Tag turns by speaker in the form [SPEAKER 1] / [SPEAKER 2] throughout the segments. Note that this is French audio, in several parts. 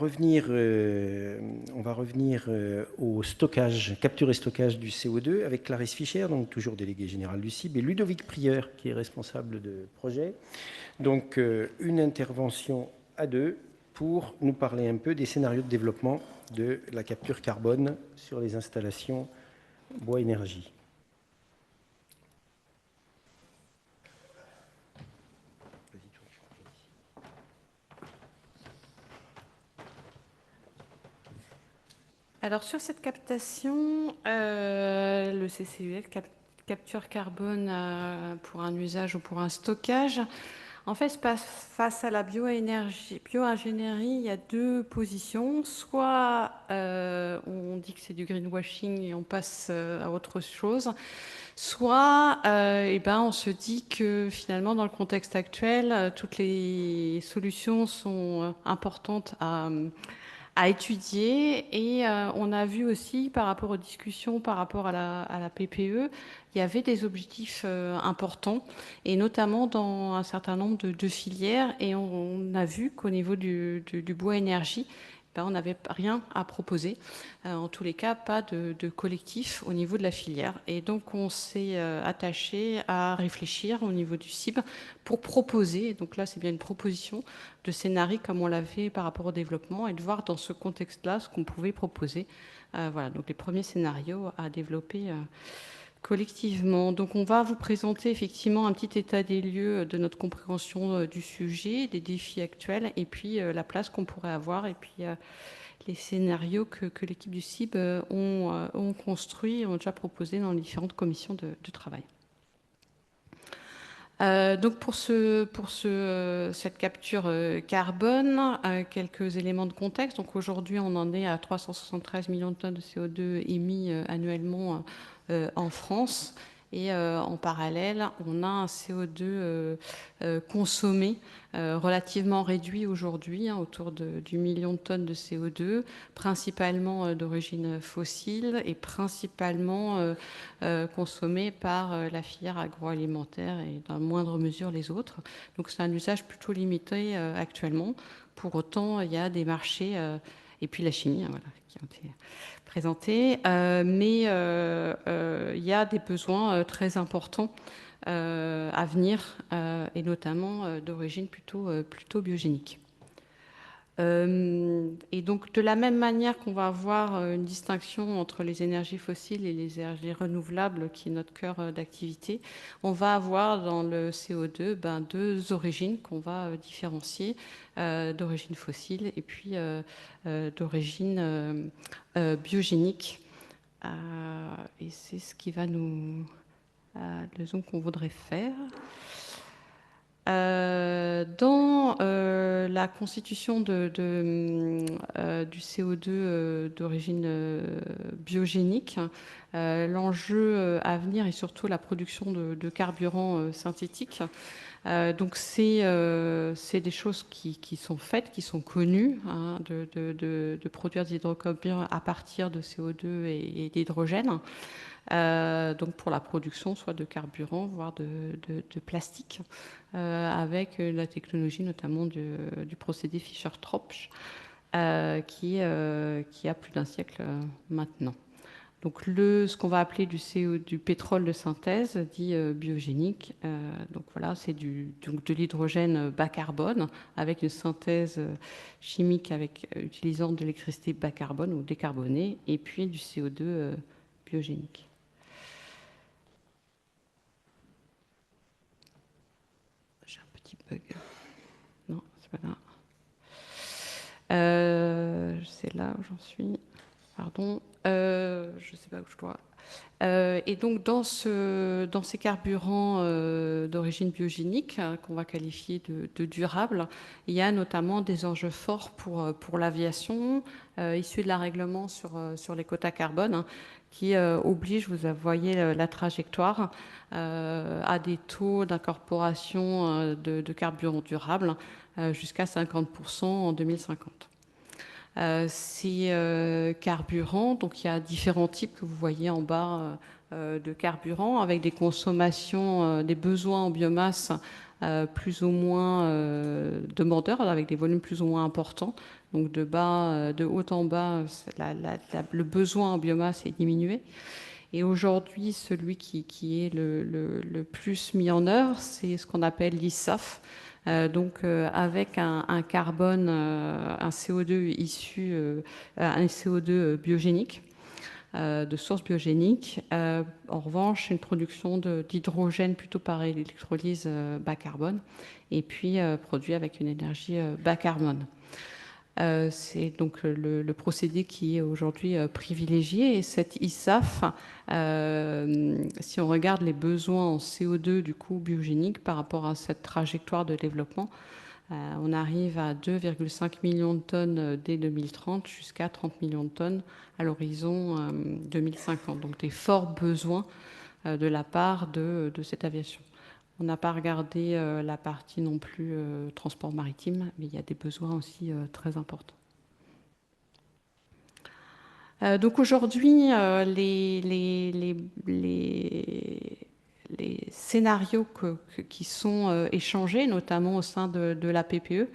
[SPEAKER 1] On va revenir au stockage, capture et stockage du CO2 avec Clarisse Fischer, donc toujours déléguée générale du CIB, et Ludovic Prieur, qui est responsable de projet. Donc une intervention à deux pour nous parler un peu des scénarios de développement de la capture carbone sur les installations bois énergie.
[SPEAKER 2] Alors sur cette captation, le CCUS, capture carbone pour un usage ou pour un stockage, en fait, face à la bioingénierie, il y a deux positions. Soit on dit que c'est du greenwashing et on passe à autre chose, soit on se dit que finalement, dans le contexte actuel, toutes les solutions sont importantes à étudier. Et on a vu aussi par rapport aux discussions, par rapport à la PPE, il y avait des objectifs importants, et notamment dans un certain nombre de filières. Et on a vu qu'au niveau du bois énergie, on n'avait rien à proposer, en tous les cas pas de collectif au niveau de la filière. Et donc on s'est attaché à réfléchir au niveau du CIB pour proposer, donc là c'est bien une proposition de scénario comme on l'a fait par rapport au développement, et de voir dans ce contexte-là ce qu'on pouvait proposer. Voilà, donc les premiers scénarios à développer collectivement. Donc on va vous présenter effectivement un petit état des lieux de notre compréhension du sujet, des défis actuels, et puis la place qu'on pourrait avoir, et puis les scénarios que l'équipe du CIB ont construits et ont déjà proposés dans les différentes commissions de travail. Donc pour cette capture carbone, quelques éléments de contexte. Donc aujourd'hui, on en est à 373 millions de tonnes de CO2 émis annuellement en France. Et en parallèle, on a un CO2 consommé relativement réduit aujourd'hui, autour du million de tonnes de CO2, principalement d'origine fossile et principalement consommé par la filière agroalimentaire et dans moindre mesure les autres. Donc c'est un usage plutôt limité actuellement. Pour autant, il y a des marchés, et puis la chimie, voilà, qui ont été présentés, mais il y a des besoins très importants à venir, et notamment d'origine plutôt biogénique. Et donc, de la même manière qu'on va avoir une distinction entre les énergies fossiles et les énergies renouvelables, qui est notre cœur d'activité, on va avoir dans le CO2 deux origines qu'on va différencier, d'origine fossile et puis d'origine biogénique. Et c'est ce qui va nous... le zoom qu'on voudrait faire. Dans la constitution du CO2 d'origine biogénique, l'enjeu à venir est surtout la production de carburants synthétiques. Donc c'est des choses qui sont faites, qui sont connues, hein, de produire des hydrocarbures à partir de CO2 et d'hydrogène. Donc pour la production soit de carburant, voire de plastique, avec la technologie notamment du procédé Fischer-Tropsch, qui a plus d'un siècle maintenant. Donc ce qu'on va appeler du pétrole de synthèse, dit biogénique, donc voilà, c'est de l'hydrogène bas carbone avec une synthèse chimique utilisant de l'électricité bas carbone ou décarbonée, et puis du CO2 biogénique. J'ai un petit bug. Non, c'est pas là. C'est là où j'en suis. Pardon. Je ne sais pas où je dois. Et donc, dans ces carburants d'origine biogénique, qu'on va qualifier de durables, il y a notamment des enjeux forts pour l'aviation, issus de la règlement sur les quotas carbone, hein, qui oblige, vous voyez la trajectoire, à des taux d'incorporation de carburants durables jusqu'à 50% en 2050. Ces carburants, donc il y a différents types que vous voyez en bas de carburants, avec des consommations, des besoins en biomasse plus ou moins demandeurs, avec des volumes plus ou moins importants, Donc de haut en bas, le besoin en biomasse est diminué. Et aujourd'hui, celui qui est le plus mis en œuvre, c'est ce qu'on appelle l'ISAF. Avec un carbone, un CO2 issu, un CO2 biogénique, de source biogénique. En revanche, une production d'hydrogène plutôt par électrolyse bas carbone, et puis produit avec une énergie bas carbone. C'est donc le procédé qui est aujourd'hui privilégié. Et cette ISAF, si on regarde les besoins en CO2 du coup biogénique par rapport à cette trajectoire de développement, on arrive à 2,5 millions de tonnes dès 2030 jusqu'à 30 millions de tonnes à l'horizon 2050. Donc des forts besoins de la part de cette aviation. On n'a pas regardé la partie non plus transport maritime, mais il y a des besoins aussi très importants. Donc aujourd'hui, les scénarios qui sont échangés, notamment au sein de la PPE,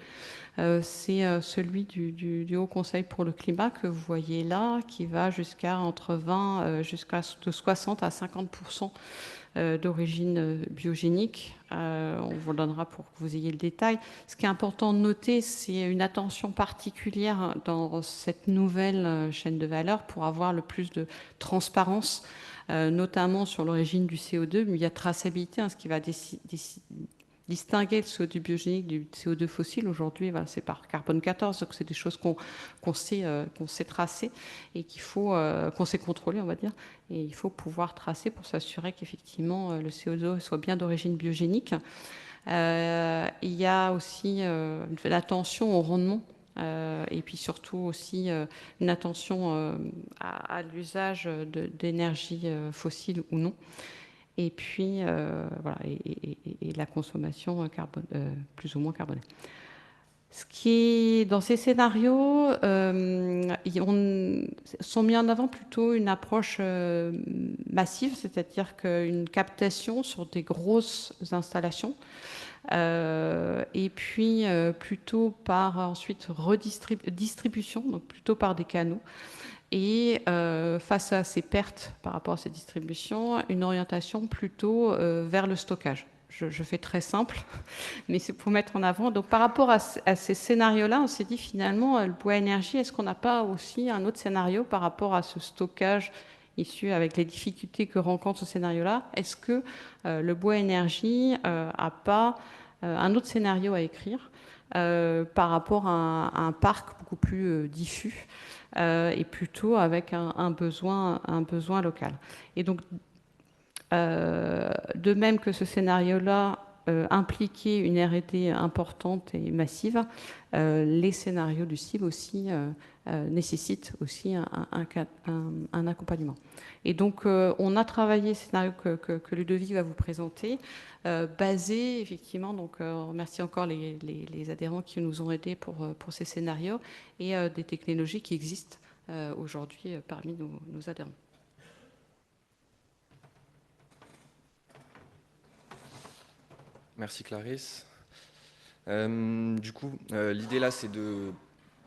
[SPEAKER 2] c'est celui du Haut Conseil pour le climat que vous voyez là, qui va jusqu'à entre 20, jusqu'à de 60 à 50% d'origine biogénique. On vous le donnera pour que vous ayez le détail. Ce qui est important de noter, c'est une attention particulière dans cette nouvelle chaîne de valeur pour avoir le plus de transparence, notamment sur l'origine du CO2, mais il y a traçabilité, ce qui va distinguer le CO2 biogénique du CO2 fossile. Aujourd'hui, voilà, c'est par carbone 14, donc c'est des choses qu'on sait tracer et qu'on sait contrôler, on va dire. Et il faut pouvoir tracer pour s'assurer qu'effectivement le CO2 soit bien d'origine biogénique. Il y a aussi l'attention au rendement. Et puis surtout aussi une attention à l'usage d'énergie fossile ou non. Et puis, voilà, et la consommation plus ou moins carbonée. Ce qui est dans ces scénarios, sont mis en avant plutôt une approche massive, c'est-à-dire qu'une captation sur des grosses installations, et puis plutôt par ensuite distribution, donc plutôt par des canaux. Et face à ces pertes par rapport à ces distributions, une orientation plutôt vers le stockage. Je fais très simple, mais c'est pour mettre en avant. Donc par rapport à ces scénarios-là, on s'est dit finalement, le bois énergie, est-ce qu'on n'a pas aussi un autre scénario par rapport à ce stockage issu avec les difficultés que rencontre ce scénario-là? Est-ce que le bois énergie n'a pas un autre scénario à écrire par rapport à un parc beaucoup plus diffus et plutôt avec un besoin local. Et donc, de même que ce scénario-là impliquait une R&D importante et massive, les scénarios du CIB aussi nécessitent aussi un accompagnement. Et donc, on a travaillé ce scénario que Ludovic va vous présenter, basé effectivement, donc on remercie encore les adhérents qui nous ont aidés pour ces scénarios et des technologies qui existent aujourd'hui parmi nos adhérents.
[SPEAKER 3] Merci Clarisse. Du coup, l'idée là, c'est de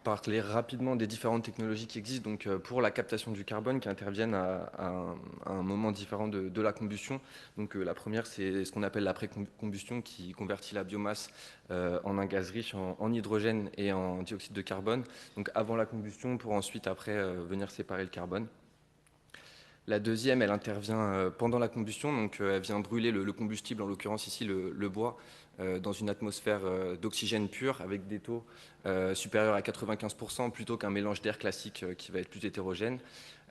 [SPEAKER 3] parler rapidement des différentes technologies qui existent donc, pour la captation du carbone qui interviennent à un moment différent de la combustion. Donc la première, c'est ce qu'on appelle la pré-combustion qui convertit la biomasse en un gaz riche en hydrogène et en dioxyde de carbone. Donc avant la combustion pour ensuite après venir séparer le carbone. La deuxième, elle intervient pendant la combustion, donc elle vient brûler le combustible, en l'occurrence ici le bois, dans une atmosphère d'oxygène pur avec des taux supérieurs à 95% plutôt qu'un mélange d'air classique qui va être plus hétérogène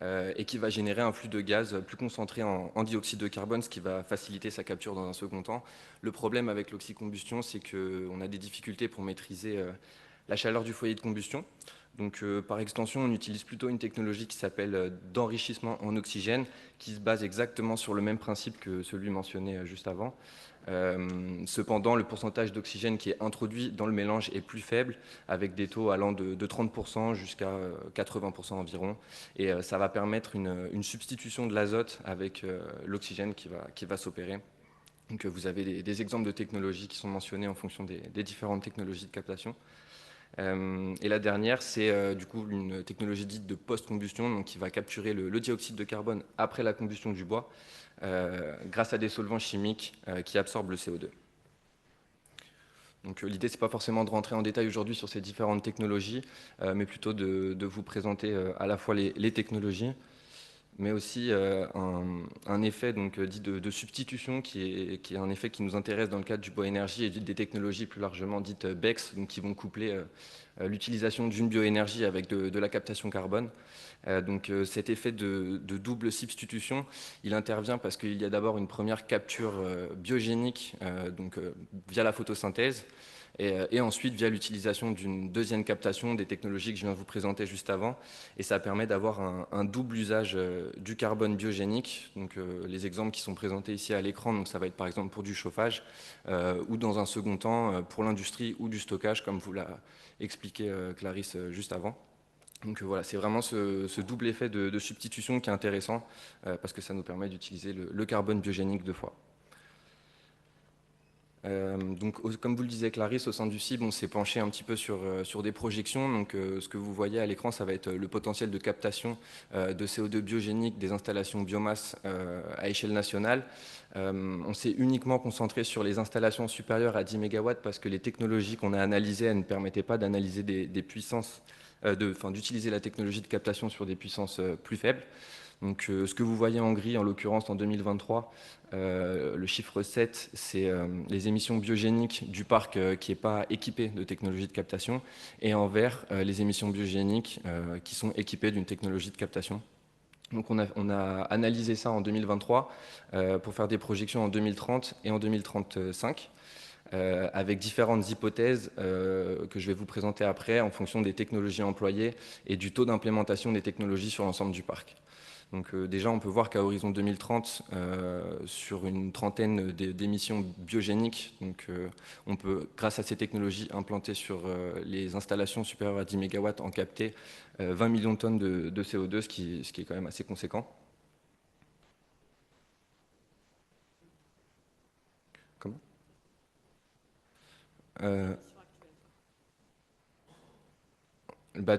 [SPEAKER 3] et qui va générer un flux de gaz plus concentré en dioxyde de carbone, ce qui va faciliter sa capture dans un second temps. Le problème avec l'oxycombustion, c'est qu'on a des difficultés pour maîtriser la chaleur du foyer de combustion. Donc, par extension, on utilise plutôt une technologie qui s'appelle d'enrichissement en oxygène, qui se base exactement sur le même principe que celui mentionné juste avant. Cependant, le pourcentage d'oxygène qui est introduit dans le mélange est plus faible, avec des taux allant de 30% jusqu'à 80% environ. Et ça va permettre une substitution de l'azote avec l'oxygène qui va s'opérer. Donc, vous avez des exemples de technologies qui sont mentionnées en fonction des différentes technologies de captation. Et la dernière, c'est du coup une technologie dite de post-combustion, donc qui va capturer le dioxyde de carbone après la combustion du bois, grâce à des solvants chimiques qui absorbent le CO2. Donc l'idée, c'est pas forcément de rentrer en détail aujourd'hui sur ces différentes technologies, mais plutôt de vous présenter à la fois les technologies, mais aussi un effet donc, dit de substitution qui est un effet qui nous intéresse dans le cadre du bioénergie et des technologies plus largement dites BECCS, donc qui vont coupler l'utilisation d'une bioénergie avec de la captation carbone. Donc cet effet de double substitution, il intervient parce qu'il y a d'abord une première capture biogénique via la photosynthèse, et ensuite via l'utilisation d'une deuxième captation des technologies que je viens de vous présenter juste avant. Et ça permet d'avoir un double usage du carbone biogénique. Donc les exemples qui sont présentés ici à l'écran, donc ça va être par exemple pour du chauffage ou dans un second temps pour l'industrie ou du stockage, comme vous l'a expliqué Clarisse juste avant. Donc voilà, c'est vraiment ce double effet de substitution qui est intéressant parce que ça nous permet d'utiliser le carbone biogénique deux fois. Donc, comme vous le disiez Clarisse, au sein du CIB, on s'est penché un petit peu sur des projections. Donc, ce que vous voyez à l'écran, ça va être le potentiel de captation de CO2 biogénique des installations biomasse à échelle nationale. On s'est uniquement concentré sur les installations supérieures à 10 MW parce que les technologies qu'on a analysées, elles ne permettaient pas d'analyser des puissances, d'utiliser la technologie de captation sur des puissances plus faibles. Donc, ce que vous voyez en gris, en l'occurrence en 2023, le chiffre 7, c'est les émissions biogéniques du parc qui n'est pas équipé de technologie de captation, et en vert, les émissions biogéniques qui sont équipées d'une technologie de captation. Donc on a analysé ça en 2023 pour faire des projections en 2030 et en 2035. Avec différentes hypothèses que je vais vous présenter après en fonction des technologies employées et du taux d'implémentation des technologies sur l'ensemble du parc. Donc déjà, on peut voir qu'à horizon 2030, sur une trentaine d'émissions biogéniques, donc, on peut, grâce à ces technologies implantées sur les installations supérieures à 10 MW, en capter 20 millions de tonnes de CO2, ce qui est quand même assez conséquent. Comment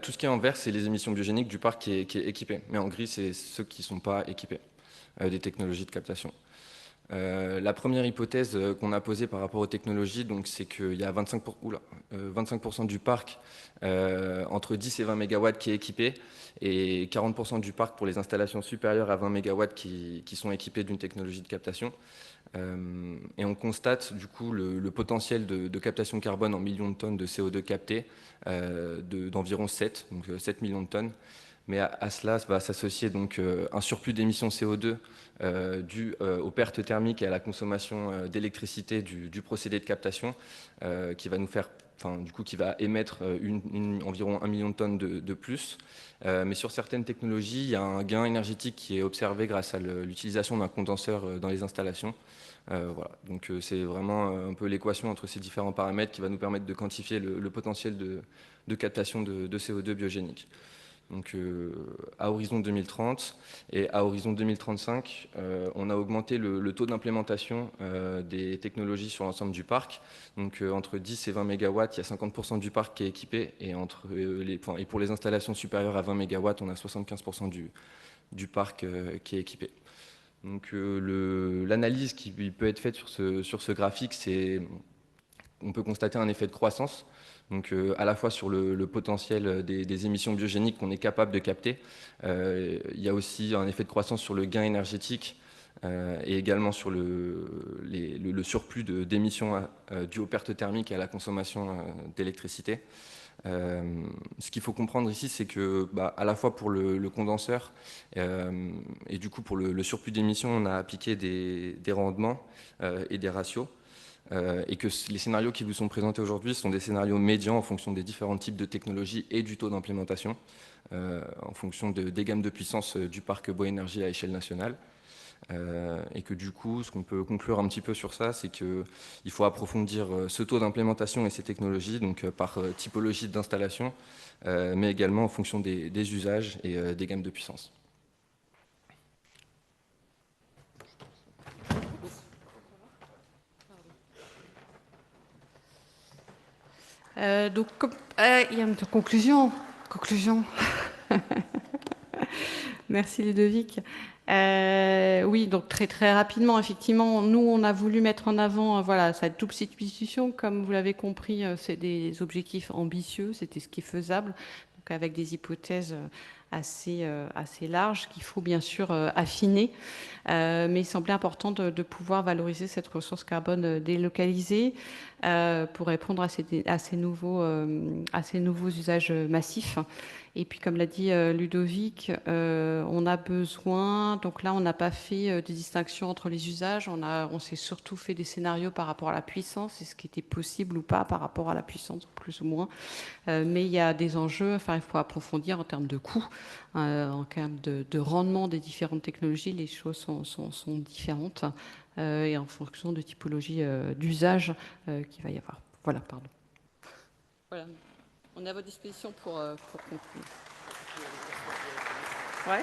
[SPEAKER 3] Tout ce qui est en vert, c'est les émissions biogéniques du parc qui est équipé. Mais en gris, c'est ceux qui ne sont pas équipés des technologies de captation. La première hypothèse qu'on a posée par rapport aux technologies, c'est qu'il y a 25% du parc entre 10 et 20 MW qui est équipé, et 40% du parc pour les installations supérieures à 20 MW qui sont équipées d'une technologie de captation. Et on constate du coup le potentiel de captation carbone en millions de tonnes de CO2 capté d'environ 7, donc 7 millions de tonnes. Mais à cela va s'associer donc un surplus d'émissions CO2 dû aux pertes thermiques et à la consommation d'électricité du procédé de captation qui va nous faire, qui va émettre environ 1 million de tonnes de plus. Mais sur certaines technologies, il y a un gain énergétique qui est observé grâce à l'utilisation d'un condenseur dans les installations. Voilà. Donc c'est vraiment un peu l'équation entre ces différents paramètres qui va nous permettre de quantifier le potentiel de captation de CO2 biogénique. Donc à horizon 2030 et à horizon 2035, on a augmenté le taux d'implémentation des technologies sur l'ensemble du parc. Donc entre 10 et 20 MW, il y a 50% du parc qui est équipé, et et pour les installations supérieures à 20 MW, on a 75% du parc qui est équipé. Donc l'analyse qui peut être faite sur ce graphique, c'est on peut constater un effet de croissance, donc à la fois sur le potentiel des émissions biogéniques qu'on est capable de capter. Il y a aussi un effet de croissance sur le gain énergétique et également sur le surplus d'émissions dues aux pertes thermiques et à la consommation d'électricité. Ce qu'il faut comprendre ici, c'est que à la fois pour le condenseur et du coup pour le surplus d'émissions, on a appliqué des rendements et des ratios. Et que les scénarios qui vous sont présentés aujourd'hui sont des scénarios médians en fonction des différents types de technologies et du taux d'implémentation, en fonction des gammes de puissance du parc Boénergie à échelle nationale. Et que du coup, ce qu'on peut conclure un petit peu sur ça, c'est qu'il faut approfondir ce taux d'implémentation et ces technologies, donc par typologie d'installation, mais également en fonction des usages et des gammes de puissance.
[SPEAKER 2] Donc, il y a une conclusion. Merci Ludovic. Oui, donc très rapidement, effectivement, nous, on a voulu mettre en avant voilà, cette double substitution. Comme vous l'avez compris, c'est des objectifs ambitieux, c'était ce qui est faisable, donc avec des hypothèses assez larges qu'il faut bien sûr affiner. Mais il semblait important de pouvoir valoriser cette ressource carbone délocalisée pour répondre à ces nouveaux usages massifs. Et puis, comme l'a dit Ludovic, on a besoin, donc là, on n'a pas fait de distinction entre les usages, on s'est surtout fait des scénarios par rapport à la puissance, et ce qui était possible ou pas par rapport à la puissance, plus ou moins. Mais il y a des enjeux, enfin, il faut approfondir en termes de coûts, en termes de rendement des différentes technologies, les choses sont différentes, et en fonction de typologie d'usage qu'il va y avoir. Voilà, pardon. Voilà. On est à votre disposition pour conclure. Ouais.